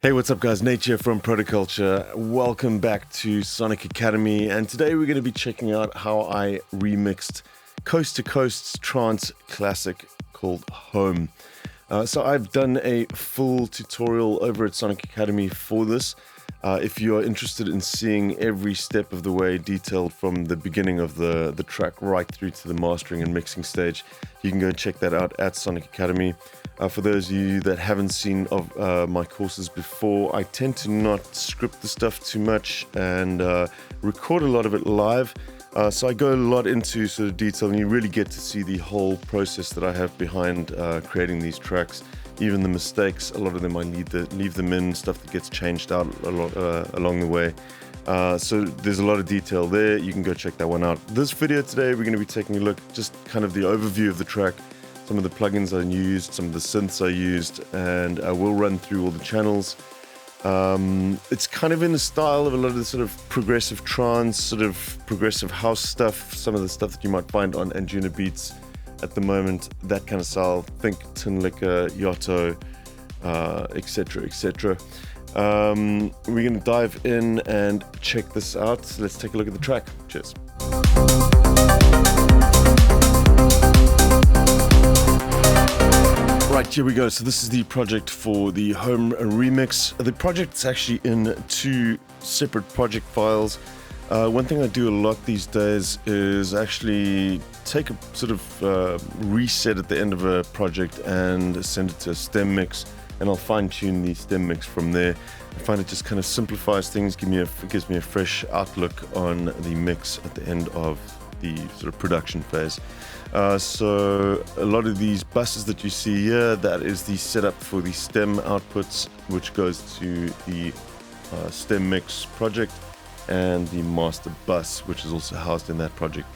Hey, what's up guys? Nate here from Protoculture. Welcome back to Sonic Academy, and today we're going to be checking out how I remixed Coast to Coast's Trance Classic called Home. So I've done a full tutorial over at Sonic Academy for this. If you are interested in seeing every step of the way detailed from the beginning of the track right through to the mastering and mixing stage, you can go check that out at Sonic Academy. For those of you that haven't seen of my courses before, I tend to not script the stuff too much and record a lot of it live. So I go a lot into sort of detail, and you really get to see the whole process that I have behind creating these tracks. Even the mistakes, a lot of them I leave them in, stuff that gets changed out a lot along the way. So there's a lot of detail there. You can go check that one out. This video today, we're going to be taking a look, just kind of the overview of the track, some of the plugins I used, some of the synths I used, and I will run through all the channels. It's kind of in the style of a lot of the sort of progressive trance, sort of progressive house stuff, some of the stuff that you might find on Anjuna Beats at the moment, that kind of style. Think Tin Liquor, Yotto, etc, etc. We're going to dive in and check this out. So let's take a look at the track. Cheers. Right, here we go. So this is the project for the Home remix. The project's actually in two separate project files. One thing I do a lot these days is actually take a sort of reset at the end of a project and send it to a stem mix, and I'll fine-tune the stem mix from there. I find it just kind of simplifies things, gives me a fresh outlook on the mix at the end of the sort of production phase. So a lot of these buses that you see here, that is the setup for the stem outputs, which goes to the stem mix project, and the master bus, which is also housed in that project.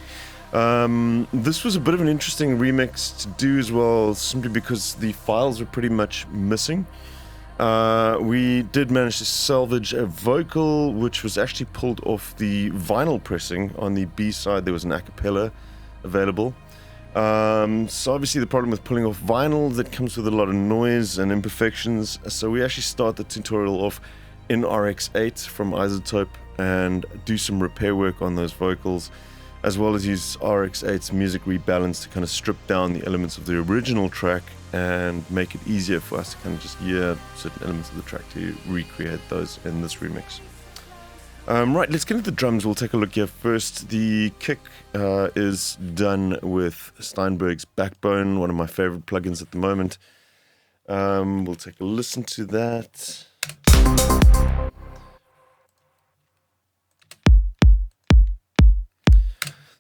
This was a bit of an interesting remix to do as well, simply because the files were pretty much missing. We did manage to salvage a vocal, which was actually pulled off the vinyl pressing. On the B side, there was an a cappella available. So obviously the problem with pulling off vinyl, that comes with a lot of noise and imperfections. So we actually start the tutorial off in RX8 from Isotope and do some repair work on those vocals, as well as use RX8's music rebalance to kind of strip down the elements of the original track and make it easier for us to kind of just hear certain elements of the track to recreate those in this remix. Right, let's get into the drums. We'll take a look here first. The kick is done with Steinberg's Backbone, one of my favorite plugins at the moment. We'll take a listen to that.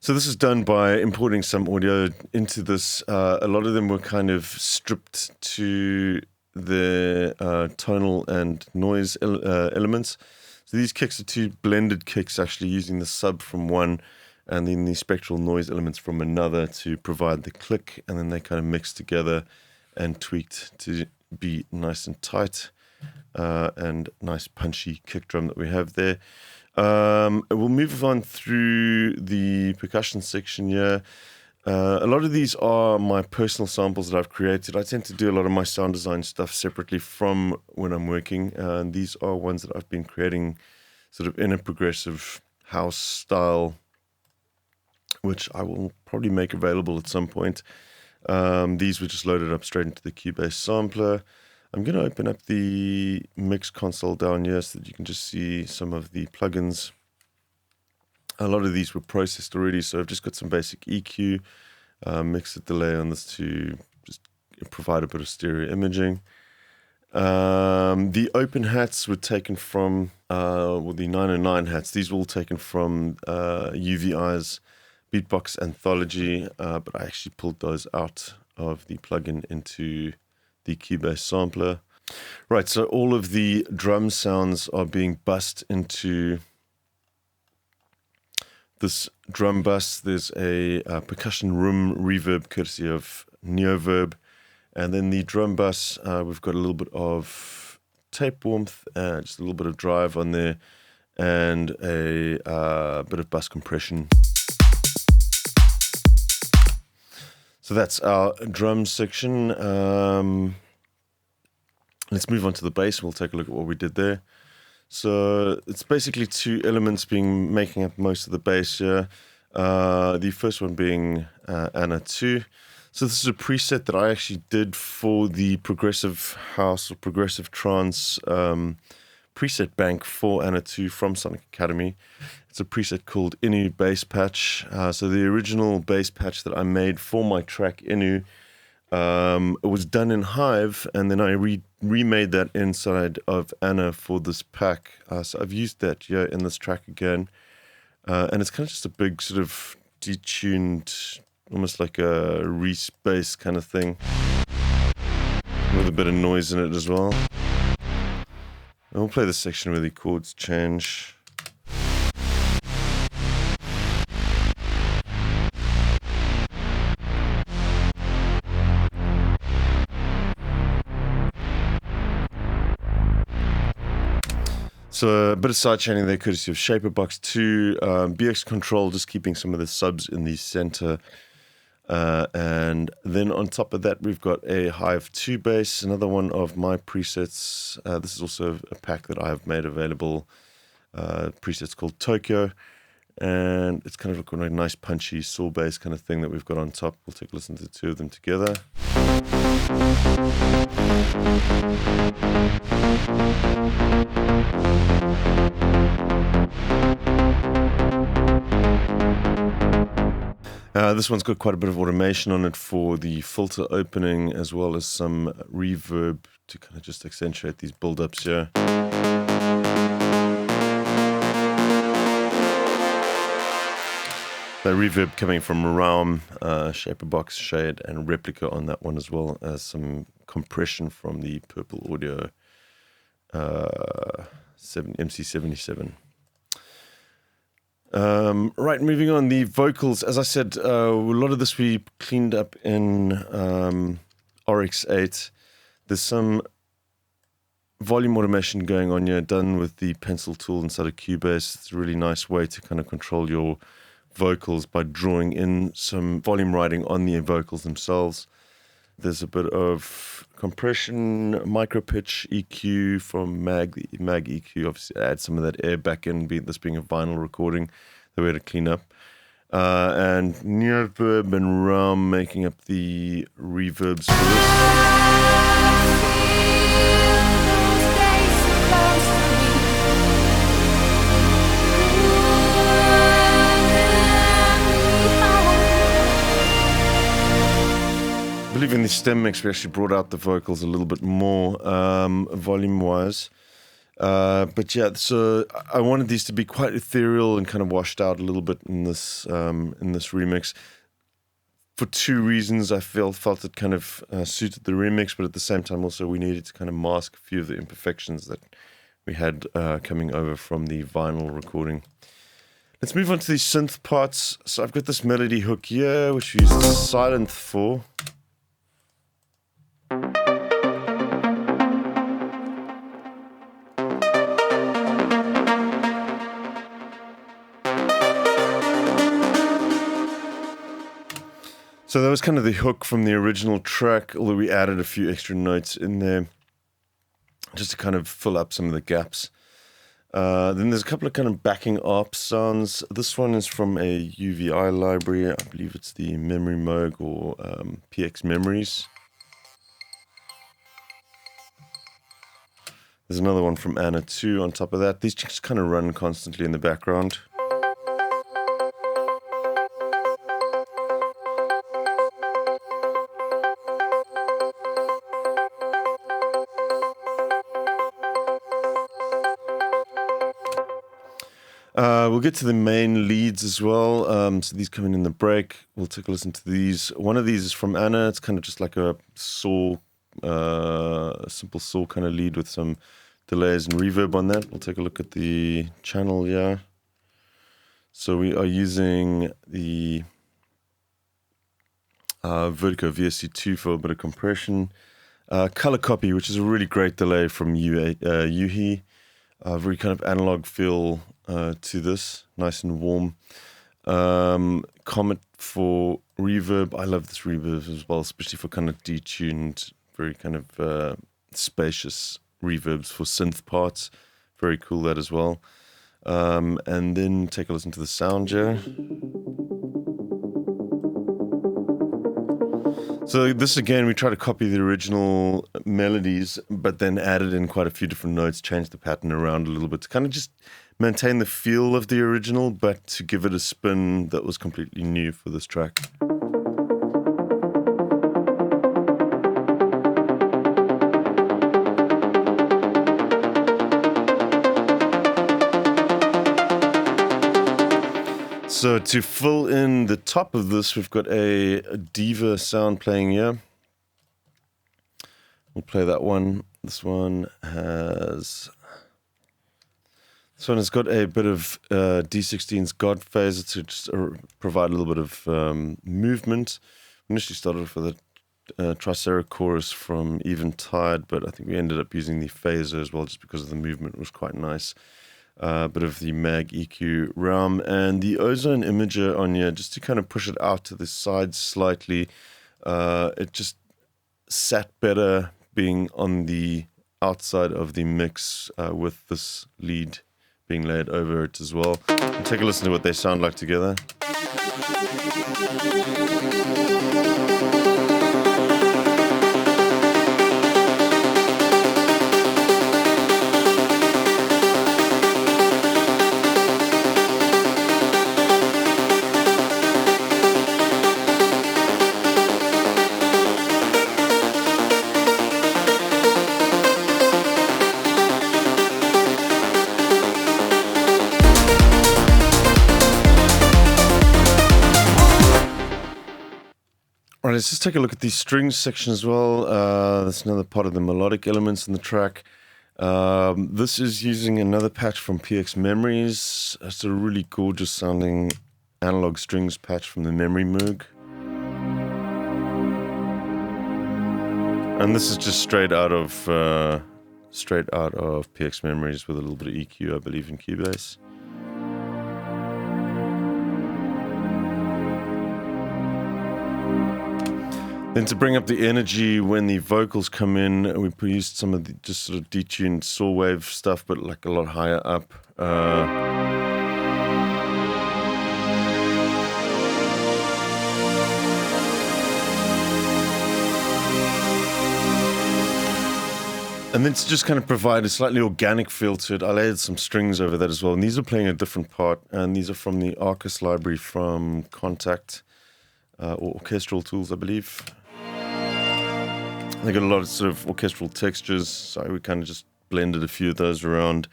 So this is done by importing some audio into this. A lot of them were kind of stripped to the tonal and noise elements. So these kicks are two blended kicks, actually using the sub from one and then the spectral noise elements from another to provide the click, and then they kind of mix together and tweaked to be nice and tight and nice punchy kick drum that we have there. We'll move on through the percussion section here. A lot of these are my personal samples that I've created. I tend to do a lot of my sound design stuff separately from when I'm working. And these are ones that I've been creating sort of in a progressive house style, which I will probably make available at some point. These were just loaded up straight into the Cubase sampler. I'm going to open up the mix console down here so that you can just see some of the plugins. A lot of these were processed already, so I've just got some basic EQ, mix and delay on this to just provide a bit of stereo imaging. The open hats were taken from, the 909 hats. These were all taken from UVI's Beatbox Anthology, but I actually pulled those out of the plugin into the Cubase sampler. Right, so all of the drum sounds are being bussed into this drum bus. There's a percussion room reverb courtesy of Neoverb, and then the drum bus, we've got a little bit of tape warmth, just a little bit of drive on there, and a bit of bus compression. So that's our drum section. Let's move on to the bass. We'll take a look at what we did there. So it's basically two elements making up most of the bass here. The first one being Anna 2. So this is a preset that I actually did for the progressive house or progressive trance preset bank for Anna 2 from Sonic Academy. It's a preset called Inu Bass Patch. So the original bass patch that I made for my track Inu, it was done in Hive, and then I remade that inside of Anna for this pack. So I've used that here in this track again. And it's kind of just a big sort of detuned, almost like a Reese bass kind of thing, with a bit of noise in it as well. And we'll play this section where the chords change. So a bit of sidechaining there, courtesy of Shaperbox 2, BX Control, just keeping some of the subs in the center. And then on top of that, we've got a Hive 2 bass, another one of my presets. This is also a pack that I have made available. Presets called Tokyo. And it's kind of a nice punchy saw bass kind of thing that we've got on top. We'll take a listen to the two of them together. This one's got quite a bit of automation on it for the filter opening, as well as some reverb to kind of just accentuate these build-ups here. The reverb coming from Realm, Shaperbox, Shade, and Replica on that one, as well as some compression from the Purple Audio MC77. Right, moving on, the vocals. As I said, a lot of this we cleaned up in RX8. There's some volume automation going on here, done with the pencil tool inside of Cubase. It's a really nice way to kind of control your vocals by drawing in some volume writing on the vocals themselves. There's a bit of compression, micro pitch, EQ from Mag. The Mag EQ obviously adds some of that air back in, this being a vinyl recording that we had to clean up. And Neoverb and Ram making up the reverbs for this. I believe in the stem mix we actually brought out the vocals a little bit more volume wise, but yeah, so I wanted these to be quite ethereal and kind of washed out a little bit in this remix for two reasons. I felt it kind of suited the remix, but at the same time also we needed to kind of mask a few of the imperfections that we had coming over from the vinyl recording. Let's move on to the synth parts. So I've got this melody hook here, which we use Silent for. So that was kind of the hook from the original track, although we added a few extra notes in there just to kind of fill up some of the gaps. Then there's a couple of kind of backing ARP sounds. This one is from a UVI library. I believe it's the Memory Moog or PX Memories. There's another one from Anna 2 on top of that. These just kind of run constantly in the background. We'll get to the main leads as well. So these coming in the break. We'll take a listen to these. One of these is from Anna. It's kind of just like a saw, simple saw kind of lead with some delays and reverb on that. We'll take a look at the channel here. So we are using the Vertigo VSC2 for a bit of compression. Color Copy, which is a really great delay from Yuhi. Very kind of analog feel to this, nice and warm. Comet for reverb. I love this reverb as well, especially for kind of detuned, very kind of spacious reverbs for synth parts. Very cool, that as well. And then take a listen to the sound here. So this again, we try to copy the original melodies, but then added in quite a few different notes, changed the pattern around a little bit to kind of just maintain the feel of the original, but to give it a spin that was completely new for this track. So to fill in the top of this, we've got a diva sound playing here. We'll play that one. This one has got a bit of D16's God phaser to just provide a little bit of movement. We initially started off with a Tricera chorus from Eventide, but I think we ended up using the phaser as well just because of the movement. It was quite nice. A bit of the mag EQ realm and the ozone imager on here just to kind of push it out to the side slightly. It just sat better being on the outside of the mix with this lead being laid over it as well. And take a listen to what they sound like together. All right, let's just take a look at the strings section as well. That's another part of the melodic elements in the track. This is using another patch from PX Memories. It's a really gorgeous sounding analog strings patch from the Memory Moog. And this is just straight out of PX Memories with a little bit of EQ, I believe, in Cubase. Then to bring up the energy when the vocals come in, we used some of the just sort of detuned saw wave stuff, but like a lot higher up. And then to just kind of provide a slightly organic feel to it, I layered some strings over that as well. And these are playing a different part, and these are from the Arcus library from Contact, or Orchestral Tools, I believe. They got a lot of sort of orchestral textures, so we kind of just blended a few of those around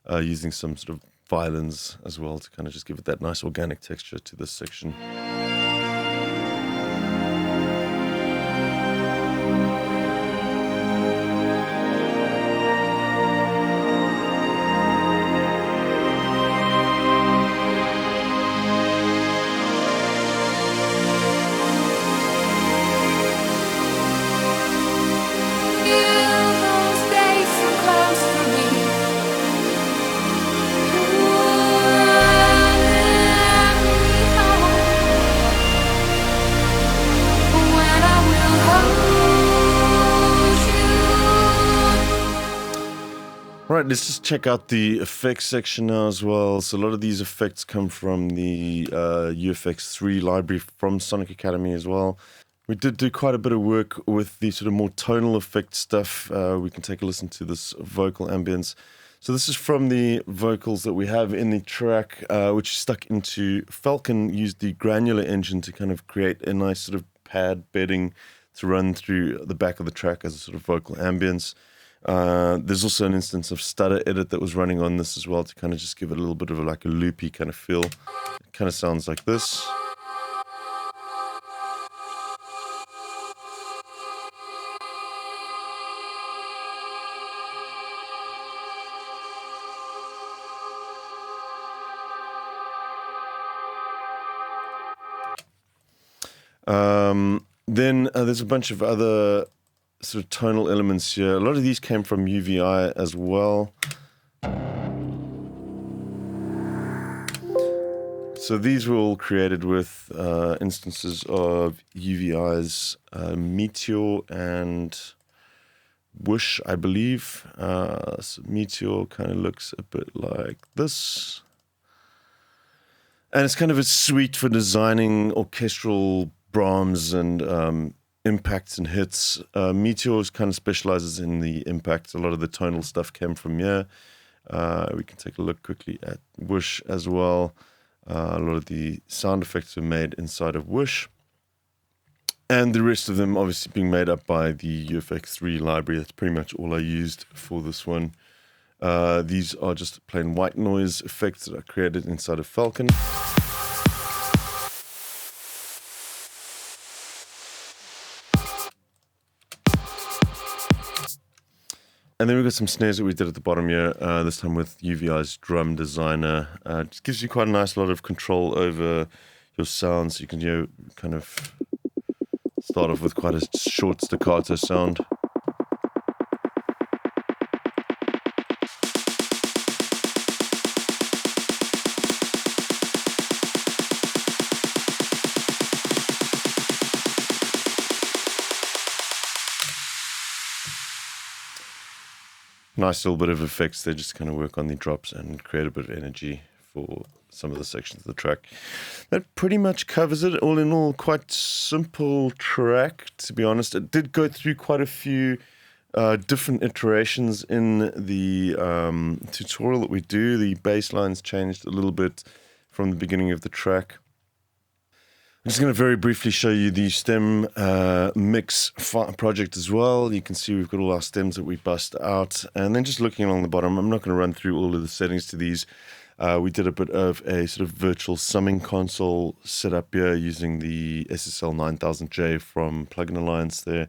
using some sort of violins as well to kind of just give it that nice organic texture to this section. Right, let's just check out the effects section now as well. So a lot of these effects come from the UFX3 library from Sonic Academy as well. We did do quite a bit of work with the sort of more tonal effect stuff. We can take a listen to this vocal ambience. So this is from the vocals that we have in the track, which is stuck into Falcon, used the granular engine to kind of create a nice sort of pad bedding to run through the back of the track as a sort of vocal ambience. There's also an instance of stutter edit that was running on this as well to kind of just give it a little bit of like a loopy kind of feel. It kind of sounds like this. Then there's a bunch of other sort of tonal elements here. A lot of these came from UVI as well. So these were all created with instances of UVI's Meteor and Whoosh, I believe. So Meteor kind of looks a bit like this. And it's kind of a suite for designing orchestral Brahms and impacts and hits. Meteor kind of specializes in the impacts. A lot of the tonal stuff came from here. We can take a look quickly at Whoosh as well. A lot of the sound effects were made inside of Whoosh. And the rest of them obviously being made up by the UFX3 library. That's pretty much all I used for this one. These are just plain white noise effects that I created inside of Falcon. And then we've got some snares that we did at the bottom here, this time with UVI's Drum Designer. It just gives you quite a nice lot of control over your sounds. You can kind of start off with quite a short staccato sound. Nice little bit of effects. They just kind of work on the drops and create a bit of energy for some of the sections of the track. That pretty much covers it. All in all, quite simple track, to be honest. It did go through quite a few different iterations in the tutorial that we do. The bass lines changed a little bit from the beginning of the track. I'm just going to very briefly show you the stem mix project as well. You can see we've got all our stems that we bust out. And then just looking along the bottom, I'm not going to run through all of the settings to these. We did a bit of a sort of virtual summing console setup here using the SSL 9000J from Plugin Alliance there.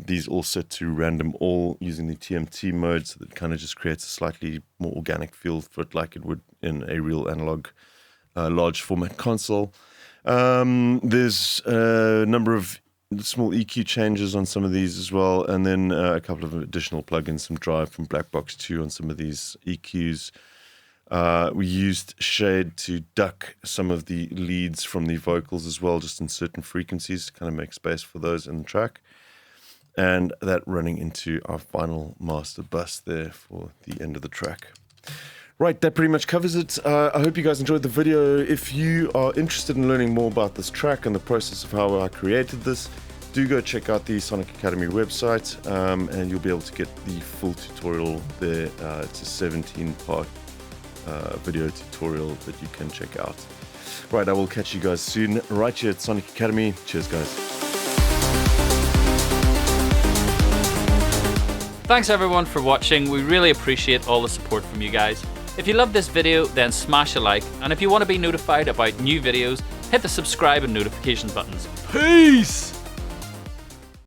These all set to random all using the TMT mode, so that it kind of just creates a slightly more organic feel for it like it would in a real analog large format console. There's a number of small EQ changes on some of these as well, and then a couple of additional plugins, some drive from Blackbox 2 on some of these EQs. We used Shade to duck some of the leads from the vocals as well, just in certain frequencies to kind of make space for those in the track. And that running into our final master bus there for the end of the track. Right, that pretty much covers it. I hope you guys enjoyed the video. If you are interested in learning more about this track and the process of how I created this, do go check out the Sonic Academy website, and you'll be able to get the full tutorial there. It's a 17-part video tutorial that you can check out. Right, I will catch you guys soon right here at Sonic Academy. Cheers, guys. Thanks everyone for watching. We really appreciate all the support from you guys. If you love this video, then smash a like, and if you want to be notified about new videos, hit the subscribe and notification buttons. Peace!